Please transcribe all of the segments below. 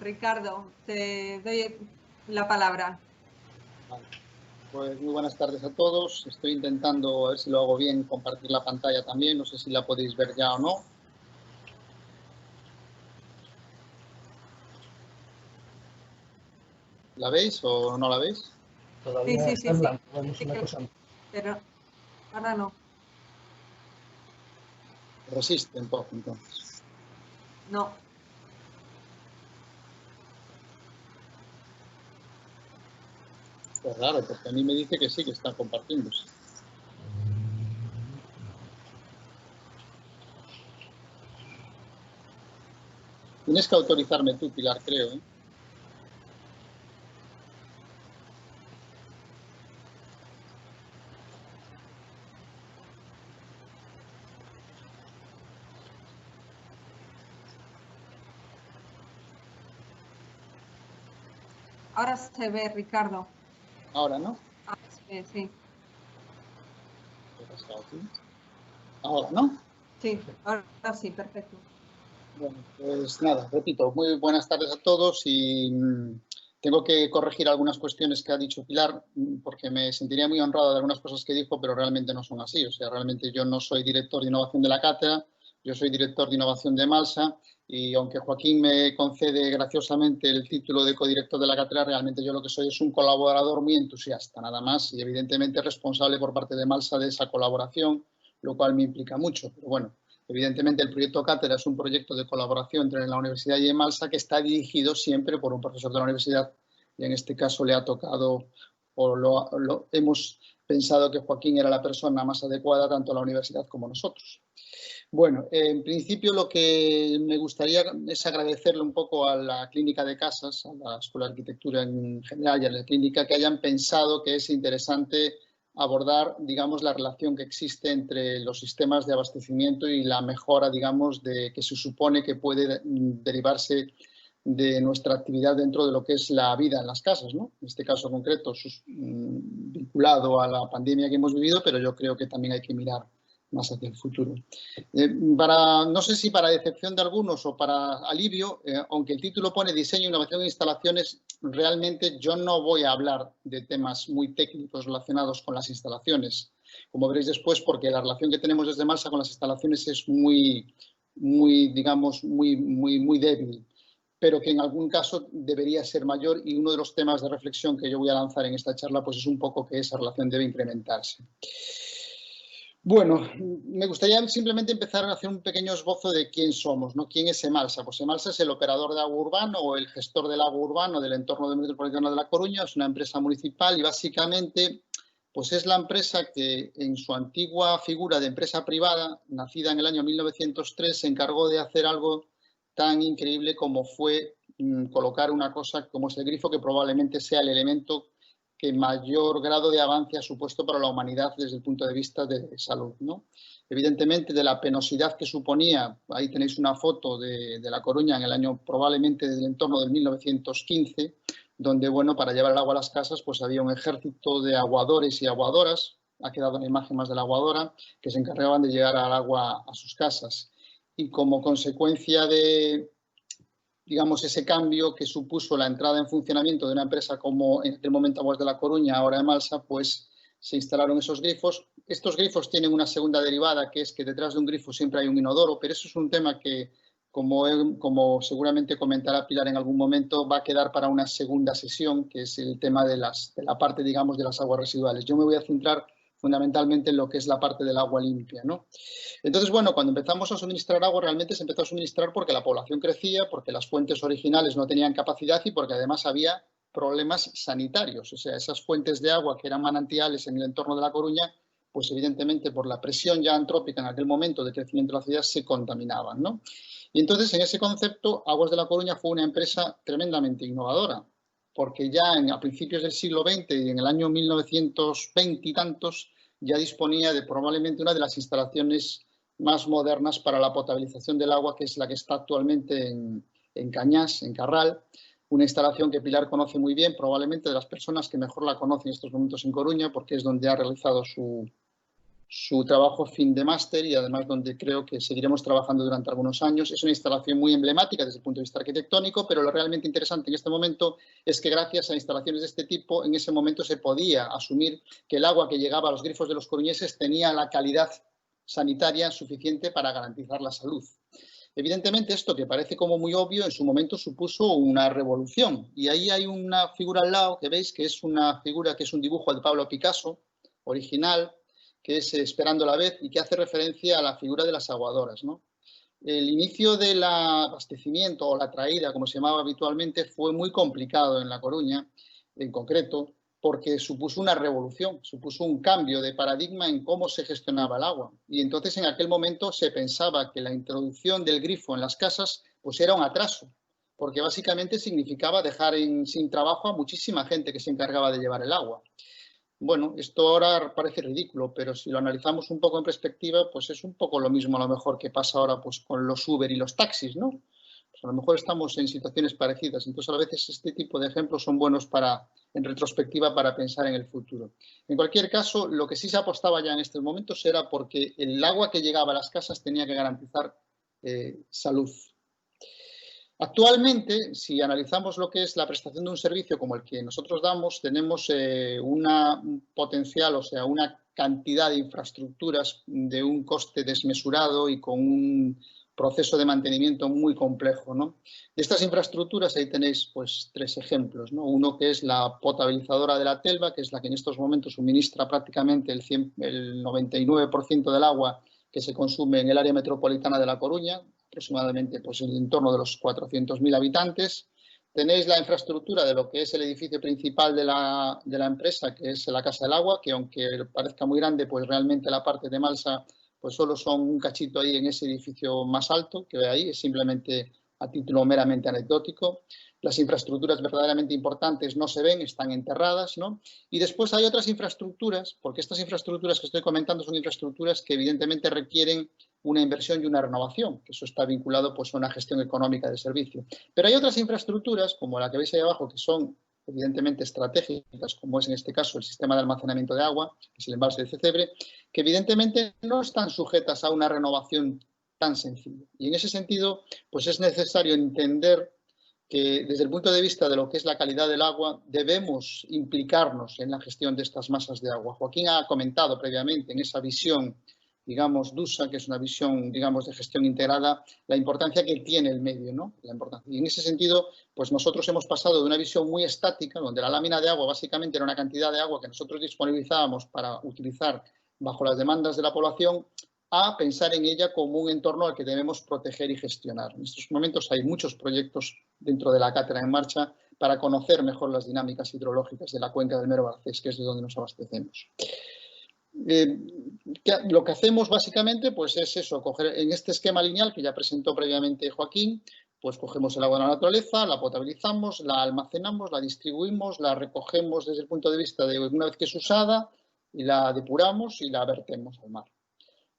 Ricardo, te doy la palabra. Vale. Pues muy buenas tardes a todos. Estoy intentando, a ver si lo hago bien, compartir la pantalla también. No sé si la podéis ver ya o no. ¿La veis o no la veis? Todavía Sí. blanco. Vamos una cosa. Pero ahora no. Resiste un poco, entonces. No. Pues raro, porque a mí me dice que sí, que está compartiéndose. Tienes que autorizarme tú, Pilar, creo, ¿eh? Ahora se ve, Ricardo. Ahora, ¿no? Ahora se ve, sí. ¿Qué ha pasado aquí? Ahora, ¿no? Sí, ahora sí, perfecto. Bueno, pues nada, repito, muy buenas tardes a todos y tengo que corregir algunas cuestiones que ha dicho Pilar porque me sentiría muy honrado de algunas cosas que dijo, pero realmente no son así. O sea, realmente yo no soy director de innovación de la cátedra, yo soy director de innovación de Malsa y aunque Joaquín me concede graciosamente el título de codirector de la cátedra, realmente yo lo que soy es un colaborador muy entusiasta, nada más, y evidentemente responsable por parte de Malsa de esa colaboración, lo cual me implica mucho, pero bueno. Evidentemente, el proyecto Cátedra es un proyecto de colaboración entre la Universidad y Malsa que está dirigido siempre por un profesor de la universidad y en este caso le ha tocado o hemos pensado que Joaquín era la persona más adecuada tanto a la universidad como a nosotros. Bueno, en principio lo que me gustaría es agradecerle un poco a la Clínica de Casas, a la Escuela de Arquitectura en general y a la Clínica que hayan pensado que es interesante abordar, digamos, la relación que existe entre los sistemas de abastecimiento y la mejora, digamos, de que se supone que puede derivarse de nuestra actividad dentro de lo que es la vida en las casas, ¿no? En este caso concreto, vinculado a la pandemia que hemos vivido, pero yo creo que también hay que mirar más hacia el futuro. No sé si para decepción de algunos o para alivio, aunque el título pone diseño, innovación e instalaciones, realmente yo no voy a hablar de temas muy técnicos relacionados con las instalaciones, como veréis después, porque la relación que tenemos desde Malsa con las instalaciones es muy débil, pero que en algún caso debería ser mayor, y uno de los temas de reflexión que yo voy a lanzar en esta charla pues es un poco que esa relación debe incrementarse. Bueno, me gustaría simplemente empezar a hacer un pequeño esbozo de quién somos, ¿no? ¿Quién es Emalsa? Pues Emalsa es el operador de agua urbano o el gestor del agua urbano del entorno metropolitano de La Coruña, es una empresa municipal y básicamente pues es la empresa que en su antigua figura de empresa privada, nacida en el año 1903, se encargó de hacer algo tan increíble como fue colocar una cosa como es el grifo, que probablemente sea el elemento que mayor grado de avance ha supuesto para la humanidad desde el punto de vista de salud, ¿no? Evidentemente, de la penosidad que suponía, ahí tenéis una foto de La Coruña en el año probablemente del entorno del 1915, donde, bueno, para llevar el agua a las casas, pues había un ejército de aguadores y aguadoras, ha quedado una imagen más de la aguadora, que se encargaban de llevar al agua a sus casas. Y como consecuencia de, digamos, ese cambio que supuso la entrada en funcionamiento de una empresa como en aquel momento Aguas de La Coruña, ahora Emalsa, pues se instalaron esos grifos. Estos grifos tienen una segunda derivada, que es que detrás de un grifo siempre hay un inodoro, pero eso es un tema que, como seguramente comentará Pilar en algún momento, va a quedar para una segunda sesión, que es el tema de la parte, digamos, de las aguas residuales. Yo me voy a centrar fundamentalmente en lo que es la parte del agua limpia, ¿no? Entonces, bueno, cuando empezamos a suministrar agua, realmente se empezó a suministrar porque la población crecía, porque las fuentes originales no tenían capacidad y porque además había problemas sanitarios. O sea, esas fuentes de agua que eran manantiales en el entorno de La Coruña, pues evidentemente por la presión ya antrópica en aquel momento de crecimiento de la ciudad se contaminaban, ¿no? Y entonces, en ese concepto, Aguas de La Coruña fue una empresa tremendamente innovadora, porque ya a principios del siglo XX y en el año 1920 y tantos ya disponía de probablemente una de las instalaciones más modernas para la potabilización del agua, que es la que está actualmente en Cañas, en Carral, una instalación que Pilar conoce muy bien, probablemente de las personas que mejor la conocen en estos momentos en Coruña, porque es donde ha realizado su su trabajo fin de máster y además donde creo que seguiremos trabajando durante algunos años. Es una instalación muy emblemática desde el punto de vista arquitectónico, pero lo realmente interesante en este momento es que gracias a instalaciones de este tipo, en ese momento se podía asumir que el agua que llegaba a los grifos de los coruñeses tenía la calidad sanitaria suficiente para garantizar la salud. Evidentemente, esto que parece como muy obvio, en su momento supuso una revolución. Y ahí hay una figura al lado que veis que es una figura que es un dibujo de Pablo Picasso, original, que es Esperando la vez y que hace referencia a la figura de las aguadoras, ¿no? El inicio del abastecimiento o la traída, como se llamaba habitualmente, fue muy complicado en La Coruña, en concreto, porque supuso una revolución, supuso un cambio de paradigma en cómo se gestionaba el agua. Y entonces en aquel momento se pensaba que la introducción del grifo en las casas pues era un atraso, porque básicamente significaba dejar sin trabajo a muchísima gente que se encargaba de llevar el agua. Bueno, esto ahora parece ridículo, pero si lo analizamos un poco en perspectiva, pues es un poco lo mismo a lo mejor que pasa ahora pues con los Uber y los taxis, ¿no? Pues a lo mejor estamos en situaciones parecidas. Entonces, a veces este tipo de ejemplos son buenos en retrospectiva para pensar en el futuro. En cualquier caso, lo que sí se apostaba ya en estos momentos era porque el agua que llegaba a las casas tenía que garantizar salud. Actualmente, si analizamos lo que es la prestación de un servicio como el que nosotros damos, tenemos un potencial, o sea, una cantidad de infraestructuras de un coste desmesurado y con un proceso de mantenimiento muy complejo, ¿no? De estas infraestructuras ahí tenéis pues 3 ejemplos, ¿no? Uno que es la potabilizadora de la Telva, que es la que en estos momentos suministra prácticamente el 99% del agua que se consume en el área metropolitana de La Coruña, aproximadamente pues, en torno de los 400.000 habitantes. Tenéis la infraestructura de lo que es el edificio principal de la empresa, que es la Casa del Agua, que aunque parezca muy grande, pues realmente la parte de Malsa pues solo son un cachito ahí en ese edificio más alto que ve ahí, es simplemente a título meramente anecdótico. Las infraestructuras verdaderamente importantes no se ven, están enterradas, ¿no? Y después hay otras infraestructuras, porque estas infraestructuras que estoy comentando son infraestructuras que evidentemente requieren una inversión y una renovación, que eso está vinculado pues, a una gestión económica del servicio. Pero hay otras infraestructuras, como la que veis ahí abajo, que son evidentemente estratégicas, como es en este caso el sistema de almacenamiento de agua, que es el embalse de Cecebre, que evidentemente no están sujetas a una renovación tan sencilla. Y en ese sentido, pues es necesario entender que desde el punto de vista de lo que es la calidad del agua, debemos implicarnos en la gestión de estas masas de agua. Joaquín ha comentado previamente en esa visión, digamos, DUSA, que es una visión, digamos, de gestión integrada, la importancia que tiene el medio, ¿no? La importancia. Y en ese sentido, pues nosotros hemos pasado de una visión muy estática, donde la lámina de agua básicamente era una cantidad de agua que nosotros disponibilizábamos para utilizar bajo las demandas de la población, a pensar en ella como un entorno al que debemos proteger y gestionar. En estos momentos hay muchos proyectos dentro de la cátedra en marcha para conocer mejor las dinámicas hidrológicas de la cuenca del Mero Garcés, que es de donde nos abastecemos. Lo que hacemos básicamente pues es eso, coger en este esquema lineal que ya presentó previamente Joaquín, pues cogemos el agua de la naturaleza, la potabilizamos, la almacenamos, la distribuimos, la recogemos desde el punto de vista de una vez que es usada y la depuramos y la vertemos al mar.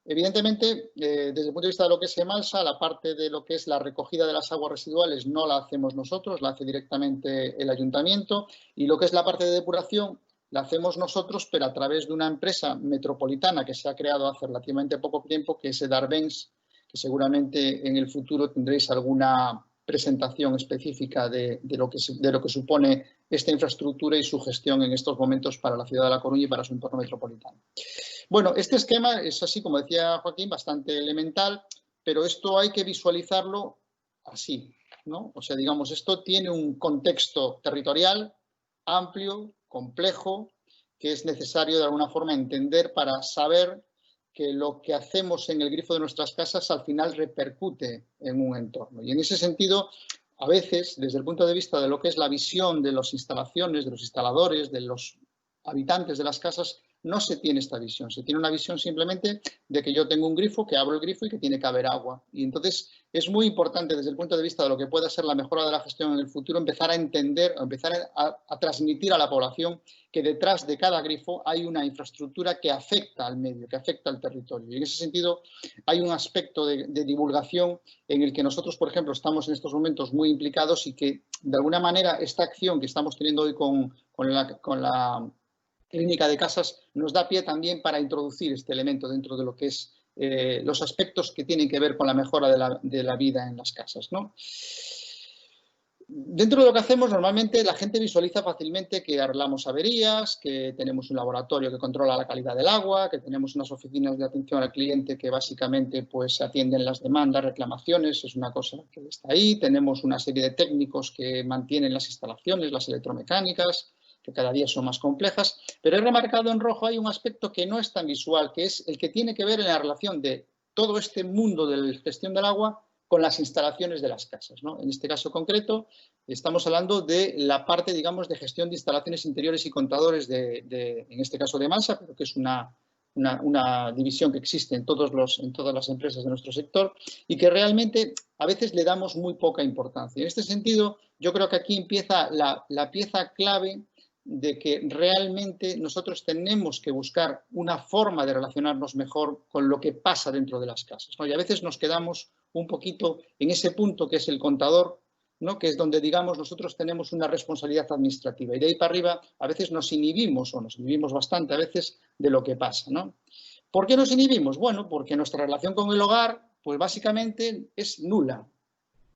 Evidentemente, desde el punto de vista de lo que es Emalsa, la parte de lo que es la recogida de las aguas residuales no la hacemos nosotros, la hace directamente el ayuntamiento, y lo que es la parte de depuración la hacemos nosotros, pero a través de una empresa metropolitana que se ha creado hace relativamente poco tiempo, que es Edarbens, que seguramente en el futuro tendréis alguna presentación específica de lo que supone esta infraestructura y su gestión en estos momentos para la ciudad de La Coruña y para su entorno metropolitano. Bueno, este esquema es así, como decía Joaquín, bastante elemental, pero esto hay que visualizarlo así, ¿no? O sea, digamos, esto tiene un contexto territorial amplio, complejo, que es necesario de alguna forma entender para saber que lo que hacemos en el grifo de nuestras casas al final repercute en un entorno. Y en ese sentido, a veces, desde el punto de vista de lo que es la visión de las instalaciones, de los instaladores, de los habitantes de las casas, no se tiene esta visión. Se tiene una visión simplemente de que yo tengo un grifo, que abro el grifo y que tiene que haber agua. Y entonces es muy importante desde el punto de vista de lo que pueda ser la mejora de la gestión en el futuro, empezar a entender, empezar a transmitir a la población que detrás de cada grifo hay una infraestructura que afecta al medio, que afecta al territorio. Y en ese sentido hay un aspecto de divulgación en el que nosotros, por ejemplo, estamos en estos momentos muy implicados y que de alguna manera esta acción que estamos teniendo hoy con la clínica de casas nos da pie también para introducir este elemento dentro de lo que es los aspectos que tienen que ver con la mejora de la vida en las casas, ¿no? Dentro de lo que hacemos, normalmente la gente visualiza fácilmente que arreglamos averías, que tenemos un laboratorio que controla la calidad del agua, que tenemos unas oficinas de atención al cliente que básicamente pues atienden las demandas, reclamaciones, es una cosa que está ahí. Tenemos una serie de técnicos que mantienen las instalaciones, las electromecánicas, que cada día son más complejas, pero he remarcado en rojo hay un aspecto que no es tan visual, que es el que tiene que ver en la relación de todo este mundo de la gestión del agua con las instalaciones de las casas, ¿no? En este caso concreto estamos hablando de la parte, digamos, de gestión de instalaciones interiores y contadores en este caso de Malsa, pero que es una división que existe en todas las empresas de nuestro sector y que realmente a veces le damos muy poca importancia. En este sentido, yo creo que aquí empieza la pieza clave de que realmente nosotros tenemos que buscar una forma de relacionarnos mejor con lo que pasa dentro de las casas, ¿no? Y a veces nos quedamos un poquito en ese punto que es el contador, ¿no? Que es donde, digamos, nosotros tenemos una responsabilidad administrativa y de ahí para arriba a veces nos inhibimos bastante a veces de lo que pasa, ¿no? ¿Por qué nos inhibimos? Bueno, porque nuestra relación con el hogar, pues básicamente es nula.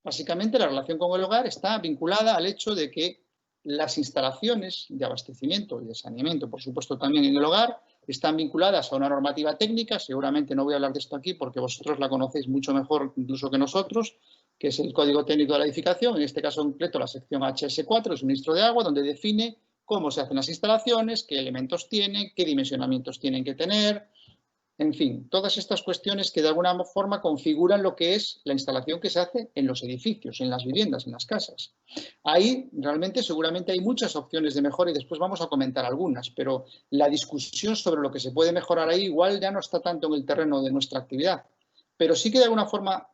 Básicamente la relación con el hogar está vinculada al hecho de que las instalaciones de abastecimiento y de saneamiento, por supuesto también en el hogar, están vinculadas a una normativa técnica, seguramente no voy a hablar de esto aquí porque vosotros la conocéis mucho mejor incluso que nosotros, que es el Código Técnico de la Edificación, en este caso concreto la sección HS4, el suministro de agua, donde define cómo se hacen las instalaciones, qué elementos tienen, qué dimensionamientos tienen que tener. En fin, todas estas cuestiones que de alguna forma configuran lo que es la instalación que se hace en los edificios, en las viviendas, en las casas. Ahí realmente seguramente hay muchas opciones de mejora y después vamos a comentar algunas, pero la discusión sobre lo que se puede mejorar ahí igual ya no está tanto en el terreno de nuestra actividad, pero sí que de alguna forma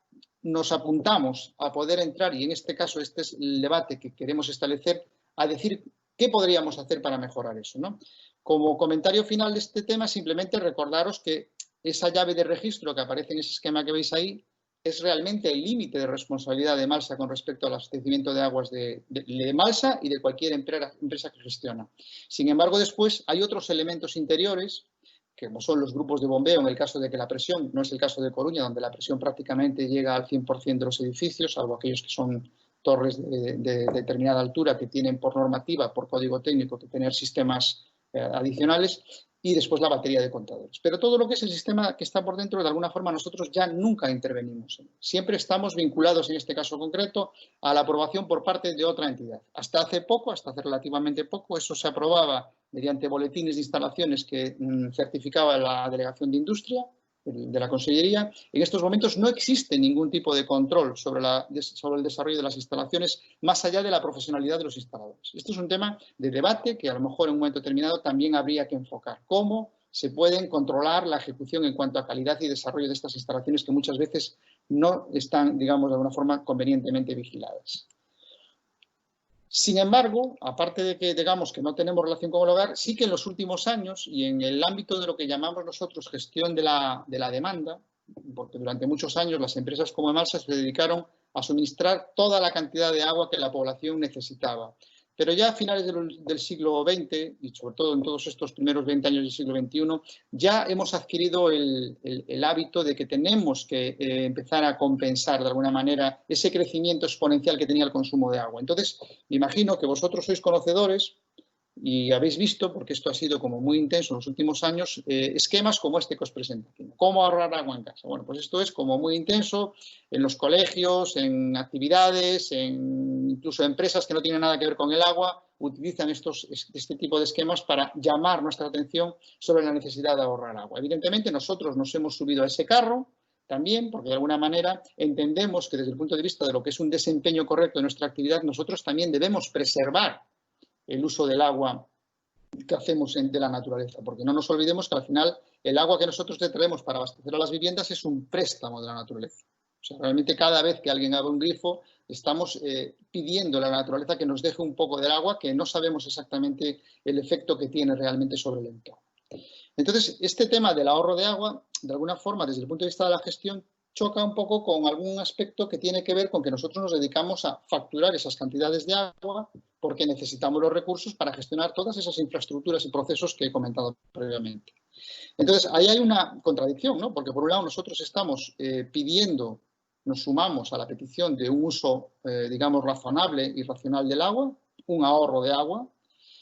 nos apuntamos a poder entrar, y en este caso este es el debate que queremos establecer, a decir qué podríamos hacer para mejorar eso, ¿no? Como comentario final de este tema, simplemente recordaros que esa llave de registro que aparece en ese esquema que veis ahí es realmente el límite de responsabilidad de Malsa con respecto al abastecimiento de aguas de Malsa y de cualquier empresa que gestiona. Sin embargo, después hay otros elementos interiores, que como son los grupos de bombeo, en el caso de que la presión, no es el caso de Coruña, donde la presión prácticamente llega al 100% de los edificios, salvo aquellos que son torres de determinada altura que tienen por normativa, por código técnico, que tener sistemas adicionales, y después la batería de contadores. Pero todo lo que es el sistema que está por dentro, de alguna forma nosotros ya nunca intervenimos. Siempre estamos vinculados, en este caso concreto, a la aprobación por parte de otra entidad. Hasta hace relativamente poco, eso se aprobaba mediante boletines de instalaciones que certificaba la Delegación de Industria de la Consellería. En estos momentos no existe ningún tipo de control sobre el desarrollo de las instalaciones más allá de la profesionalidad de los instaladores. Esto es un tema de debate que a lo mejor en un momento determinado también habría que enfocar. ¿Cómo se pueden controlar la ejecución en cuanto a calidad y desarrollo de estas instalaciones que muchas veces no están, digamos, de alguna forma convenientemente vigiladas? Sin embargo, aparte de que digamos que no tenemos relación con el hogar, sí que en los últimos años y en el ámbito de lo que llamamos nosotros gestión de la demanda, porque durante muchos años las empresas como Malsa se dedicaron a suministrar toda la cantidad de agua que la población necesitaba. Pero ya a finales del siglo XX, y sobre todo en todos estos primeros 20 años del siglo XXI, ya hemos adquirido el hábito de que tenemos que empezar a compensar de alguna manera ese crecimiento exponencial que tenía el consumo de agua. Entonces, me imagino que vosotros sois conocedores y habéis visto, porque esto ha sido como muy intenso en los últimos años, esquemas como este que os presento aquí. ¿Cómo ahorrar agua en casa? Bueno, pues esto es como muy intenso en los colegios, en actividades, incluso empresas que no tienen nada que ver con el agua, utilizan este tipo de esquemas para llamar nuestra atención sobre la necesidad de ahorrar agua. Evidentemente, nosotros nos hemos subido a ese carro también, porque de alguna manera entendemos que desde el punto de vista de lo que es un desempeño correcto de nuestra actividad, nosotros también debemos preservar el uso del agua que hacemos de la naturaleza, porque no nos olvidemos que al final el agua que nosotros traemos para abastecer a las viviendas es un préstamo de la naturaleza. O sea, realmente cada vez que alguien abre un grifo estamos pidiendo a la naturaleza que nos deje un poco del agua que no sabemos exactamente el efecto que tiene realmente sobre el entorno. Entonces, este tema del ahorro de agua, de alguna forma, desde el punto de vista de la gestión, choca un poco con algún aspecto que tiene que ver con que nosotros nos dedicamos a facturar esas cantidades de agua porque necesitamos los recursos para gestionar todas esas infraestructuras y procesos que he comentado previamente. Entonces, ahí hay una contradicción, ¿no? Porque por un lado nosotros estamos pidiendo, nos sumamos a la petición de un uso, digamos, razonable y racional del agua, un ahorro de agua,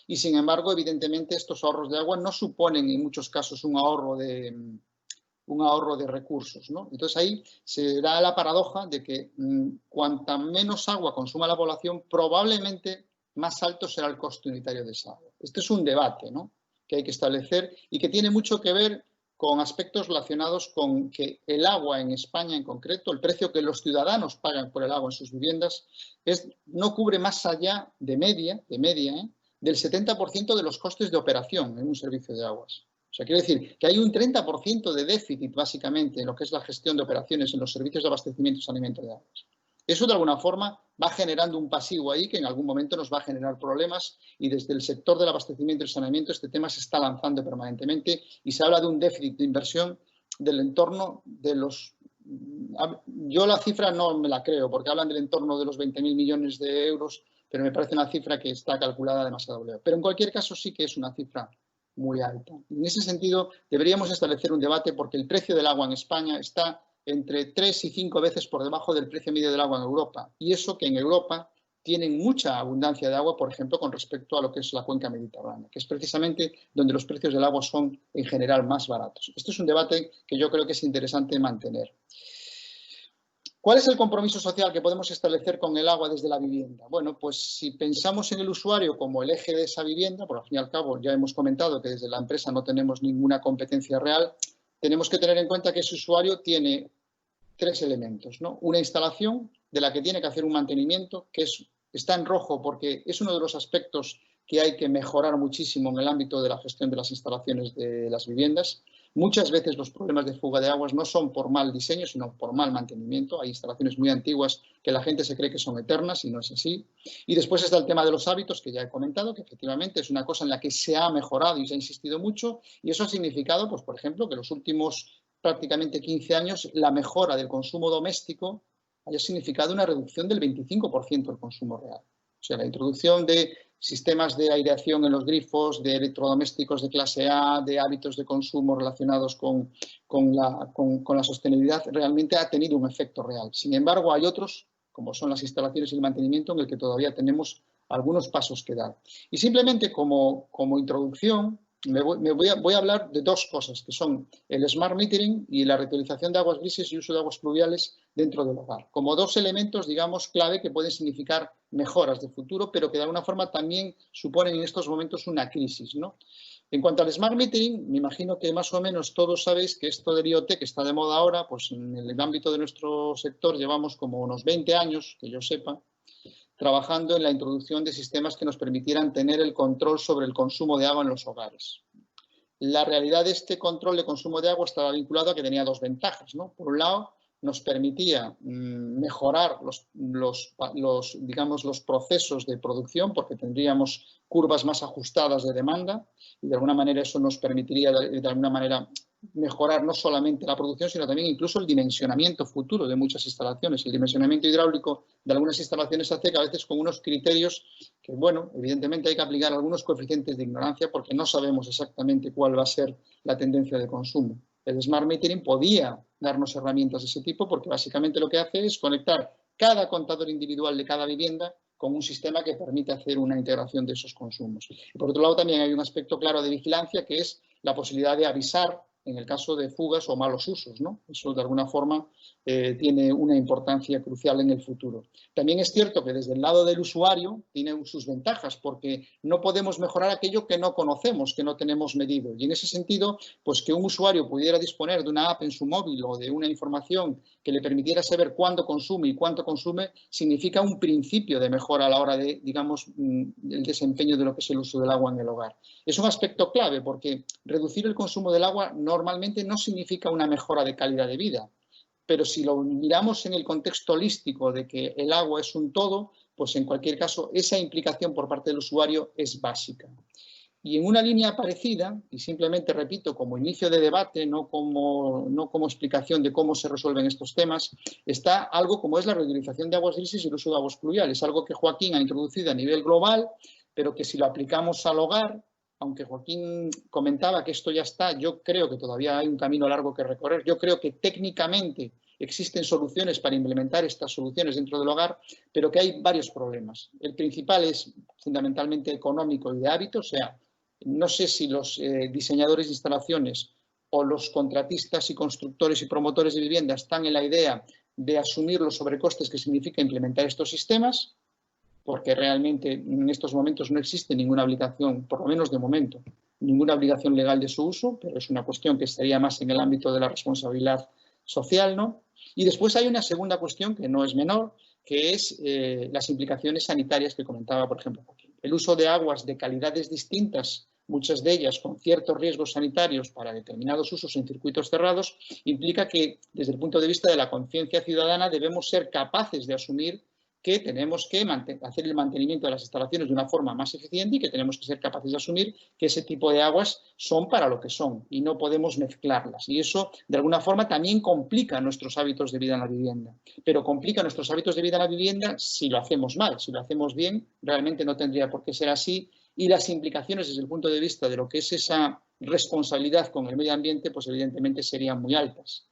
y sin embargo, evidentemente, estos ahorros de agua no suponen en muchos casos un ahorro de recursos, ¿no? Entonces ahí se da la paradoja de que cuanta menos agua consuma la población, probablemente más alto será el coste unitario de esa agua. Este es un debate, ¿no?, que hay que establecer y que tiene mucho que ver con aspectos relacionados con que el agua en España en concreto, el precio que los ciudadanos pagan por el agua en sus viviendas, no cubre más allá de media, del 70% de los costes de operación en un servicio de aguas. O sea, quiero decir que hay un 30% de déficit, básicamente, en lo que es la gestión de operaciones en los servicios de abastecimiento y saneamiento de aguas. Eso, de alguna forma, va generando un pasivo ahí que en algún momento nos va a generar problemas y desde el sector del abastecimiento y saneamiento este tema se está lanzando permanentemente y se habla de un déficit de inversión del entorno de los... Yo la cifra no me la creo porque hablan del entorno de los 20.000 millones de euros, pero me parece una cifra que está calculada demasiado lejos. Pero en cualquier caso sí que es una cifra muy alta. En ese sentido, deberíamos establecer un debate porque el precio del agua en España está entre 3 y 5 veces por debajo del precio medio del agua en Europa. Y eso que en Europa tienen mucha abundancia de agua, por ejemplo, con respecto a lo que es la cuenca mediterránea, que es precisamente donde los precios del agua son en general más baratos. Este es un debate que yo creo que es interesante mantener. ¿Cuál es el compromiso social que podemos establecer con el agua desde la vivienda? Bueno, pues si pensamos en el usuario como el eje de esa vivienda, por al fin y al cabo ya hemos comentado que desde la empresa no tenemos ninguna competencia real, tenemos que tener en cuenta que ese usuario tiene 3 elementos, ¿no? Una instalación de la que tiene que hacer un mantenimiento, que está en rojo porque es uno de los aspectos que hay que mejorar muchísimo en el ámbito de la gestión de las instalaciones de las viviendas. Muchas veces los problemas de fuga de aguas no son por mal diseño, sino por mal mantenimiento. Hay instalaciones muy antiguas que la gente se cree que son eternas y no es así. Y después está el tema de los hábitos, que ya he comentado, que efectivamente es una cosa en la que se ha mejorado y se ha insistido mucho. Y eso ha significado, pues, por ejemplo, que los últimos prácticamente 15 años la mejora del consumo doméstico haya significado una reducción del 25% del consumo real. O sea, la introducción de sistemas de aireación en los grifos, de electrodomésticos de clase A, de hábitos de consumo relacionados con la sostenibilidad, realmente ha tenido un efecto real. Sin embargo, hay otros, como son las instalaciones y el mantenimiento, en el que todavía tenemos algunos pasos que dar. Y simplemente como introducción, voy a hablar de 2 cosas, que son el smart metering y la reutilización de aguas grises y uso de aguas pluviales dentro del hogar, como 2 elementos, digamos, clave que pueden significar mejoras de futuro, pero que de alguna forma también suponen en estos momentos una crisis, ¿no? En cuanto al smart metering, me imagino que más o menos todos sabéis que esto del IoT, que está de moda ahora, pues en el ámbito de nuestro sector llevamos como unos 20 años, que yo sepa, trabajando en la introducción de sistemas que nos permitieran tener el control sobre el consumo de agua en los hogares. La realidad de este control de consumo de agua estaba vinculado a que tenía 2 ventajas, ¿no? Por un lado, nos permitía mejorar los procesos de producción porque tendríamos curvas más ajustadas de demanda y de alguna manera eso nos permitiría de alguna manera mejorar no solamente la producción, sino también incluso el dimensionamiento futuro de muchas instalaciones. El dimensionamiento hidráulico de algunas instalaciones se hace que a veces con unos criterios que, bueno, evidentemente hay que aplicar algunos coeficientes de ignorancia porque no sabemos exactamente cuál va a ser la tendencia de consumo. El smart metering podía darnos herramientas de ese tipo porque básicamente lo que hace es conectar cada contador individual de cada vivienda con un sistema que permite hacer una integración de esos consumos. Y por otro lado también hay un aspecto claro de vigilancia que es la posibilidad de avisar en el caso de fugas o malos usos, ¿no? Eso de alguna forma tiene una importancia crucial en el futuro. También es cierto que desde el lado del usuario tiene sus ventajas porque no podemos mejorar aquello que no conocemos, que no tenemos medido. Y en ese sentido, pues que un usuario pudiera disponer de una app en su móvil o de una información que le permitiera saber cuándo consume y cuánto consume, significa un principio de mejora a la hora de, digamos, el desempeño de lo que es el uso del agua en el hogar. Es un aspecto clave porque reducir el consumo del agua normalmente no significa una mejora de calidad de vida, pero si lo miramos en el contexto holístico de que el agua es un todo, pues en cualquier caso esa implicación por parte del usuario es básica. Y en una línea parecida, y simplemente repito como inicio de debate, no como explicación de cómo se resuelven estos temas, está algo como es la reutilización de aguas grises y el uso de aguas pluviales, algo que Joaquín ha introducido a nivel global, pero que si lo aplicamos al hogar, aunque Joaquín comentaba que esto ya está, yo creo que todavía hay un camino largo que recorrer. Yo creo que técnicamente existen soluciones para implementar estas soluciones dentro del hogar, pero que hay varios problemas. El principal es fundamentalmente económico y de hábito, o sea, no sé si los diseñadores de instalaciones o los contratistas y constructores y promotores de vivienda están en la idea de asumir los sobrecostes que significa implementar estos sistemas, porque realmente en estos momentos no existe ninguna obligación, por lo menos de momento, ninguna obligación legal de su uso, pero es una cuestión que estaría más en el ámbito de la responsabilidad social, ¿no? Y después hay una segunda cuestión que no es menor, que es las implicaciones sanitarias que comentaba, por ejemplo, Joaquín. El uso de aguas de calidades distintas, muchas de ellas con ciertos riesgos sanitarios para determinados usos en circuitos cerrados, implica que, desde el punto de vista de la conciencia ciudadana, debemos ser capaces de asumir que tenemos que hacer el mantenimiento de las instalaciones de una forma más eficiente y que tenemos que ser capaces de asumir que ese tipo de aguas son para lo que son y no podemos mezclarlas. Y eso, de alguna forma, también complica nuestros hábitos de vida en la vivienda. Pero complica nuestros hábitos de vida en la vivienda si lo hacemos mal. Si lo hacemos bien, realmente no tendría por qué ser así. Y las implicaciones desde el punto de vista de lo que es esa responsabilidad con el medio ambiente, pues evidentemente serían muy altas.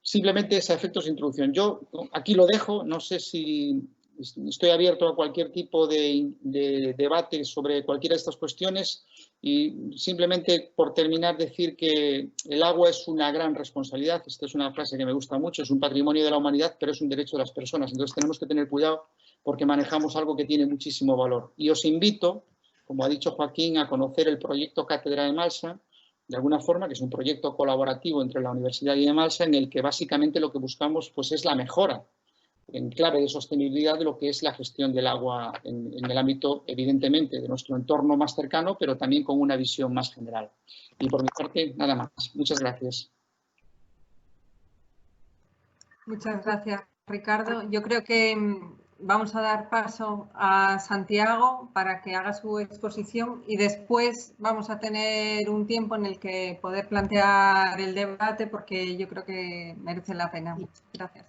Simplemente es a efectos de introducción. Yo aquí lo dejo, no sé si estoy abierto a cualquier tipo de debate sobre cualquiera de estas cuestiones y simplemente por terminar decir que el agua es una gran responsabilidad. Esta es una frase que me gusta mucho, es un patrimonio de la humanidad, pero es un derecho de las personas. Entonces tenemos que tener cuidado porque manejamos algo que tiene muchísimo valor. Y os invito, como ha dicho Joaquín, a conocer el proyecto Cátedra de Malsa, de alguna forma, que es un proyecto colaborativo entre la Universidad y Malsa, en el que básicamente lo que buscamos pues, es la mejora en clave de sostenibilidad de lo que es la gestión del agua en el ámbito, evidentemente, de nuestro entorno más cercano, pero también con una visión más general. Y por mi parte, nada más. Muchas gracias. Muchas gracias, Ricardo. Yo creo que vamos a dar paso a Santiago para que haga su exposición y después vamos a tener un tiempo en el que poder plantear el debate porque yo creo que merece la pena. Gracias.